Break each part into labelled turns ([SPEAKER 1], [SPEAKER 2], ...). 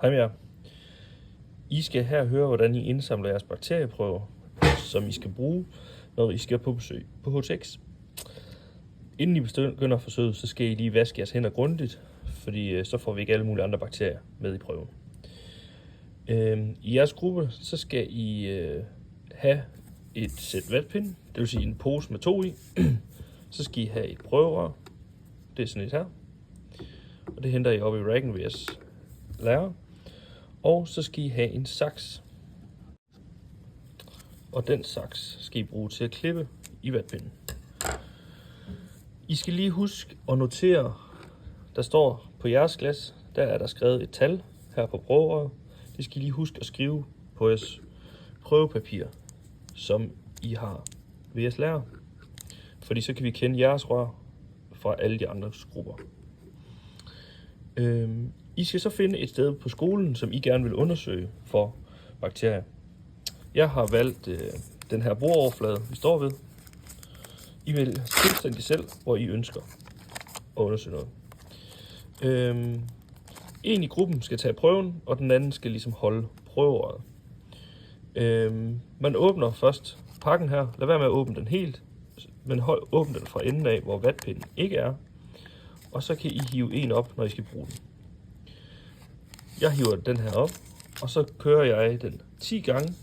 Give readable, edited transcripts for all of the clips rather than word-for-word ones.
[SPEAKER 1] Hej med jer. I skal her høre, hvordan I indsamler jeres bakterieprøver, som I skal bruge, når I skal på besøg på HTX. Inden I begynder forsøget, så skal I lige vaske jeres hænder grundigt, fordi så får vi ikke alle mulige andre bakterier med i prøven. I jeres gruppe, så skal I have et sæt vatpinde, det vil sige en pose med 2 i. Så skal I have et prøverør, det er sådan et her, og det henter I op i racken ved jeres lærer. Og så skal I have en saks, og den saks skal I bruge til at klippe i vatpinden. I skal lige huske at notere, der står på jeres glas, der er der skrevet et tal her på prøverøret. Det skal I lige huske at skrive på jeres prøvepapir, som I har ved jeres lærer. Fordi så kan vi kende jeres rør fra alle de andre grupper. I skal så finde et sted på skolen, som I gerne vil undersøge for bakterier. Jeg har valgt den her bordoverflade, vi står ved. I vil selvstændigt selv, hvor I ønsker at undersøge noget. En i gruppen skal tage prøven, og den anden skal ligesom holde prøverøret. Man åbner først pakken her. Lad være med at åbne den helt, men åbn den fra enden af, hvor vatpinden ikke er. Og så kan I hive en op, når I skal bruge den. Jeg hiver den her op, og så kører jeg den 10 gange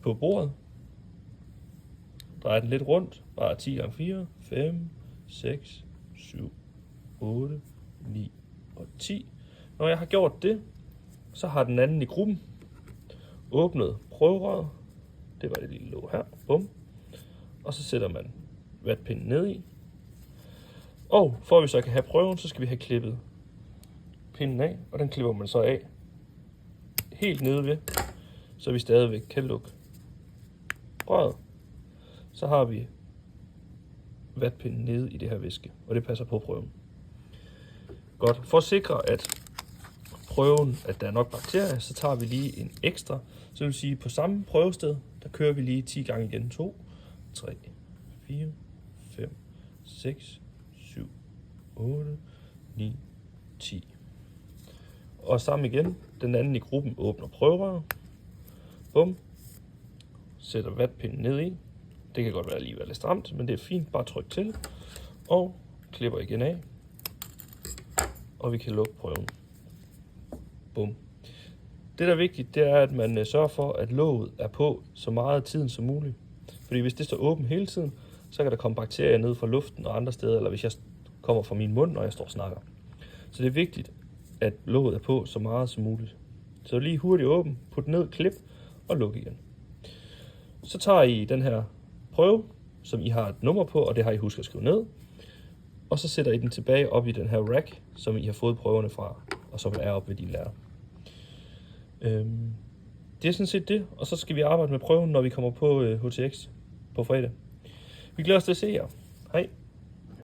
[SPEAKER 1] på bordet. Drejer den lidt rundt, bare 10 gange 4, 5, 6, 7, 8, 9 og 10. Når jeg har gjort det, så har den anden i gruppen åbnet prøverøret. Det var det lille låg her. Bum. Og så sætter man vatpinden ned i. Og for at vi så kan have prøven, så skal vi have klippet pinden af, og den klipper man så af helt nede ved, så vi stadigvæk kan lukke røret. Så har vi vatpinden nede i det her væske, og det passer på prøven. Godt. For at sikre, at prøven, at der er nok bakterier, så tager vi lige en ekstra. Så vil sige, på samme prøvested, der kører vi lige 10 gange igen. 2, 3, 4, 5, 6, 7, 8, 9, 10. Og sammen igen, den anden i gruppen åbner prøverøret. Bum. Sætter vatpinden ned i. Det kan godt være lige lidt stramt, men det er fint. Bare tryk til. Og klipper igen af. Og vi kan lukke prøven. Bum. Det der er vigtigt, det er, at man sørger for, at låget er på så meget af tiden som muligt. Fordi hvis det står åbent hele tiden, så kan der komme bakterier ned fra luften og andre steder, eller hvis jeg kommer fra min mund, når jeg står og snakker. Så det er vigtigt, at låget er på så meget som muligt. Så lige hurtigt åben, put ned, klip og luk igen. Så tager I den her prøve, som I har et nummer på, og det har I husket at skrive ned. Og så sætter I den tilbage op i den her rack, som I har fået prøverne fra, og som er oppe ved de lærer. Det er sådan set det, og så skal vi arbejde med prøven, når vi kommer på HTX på fredag. Vi glæder os til at se jer. Hej.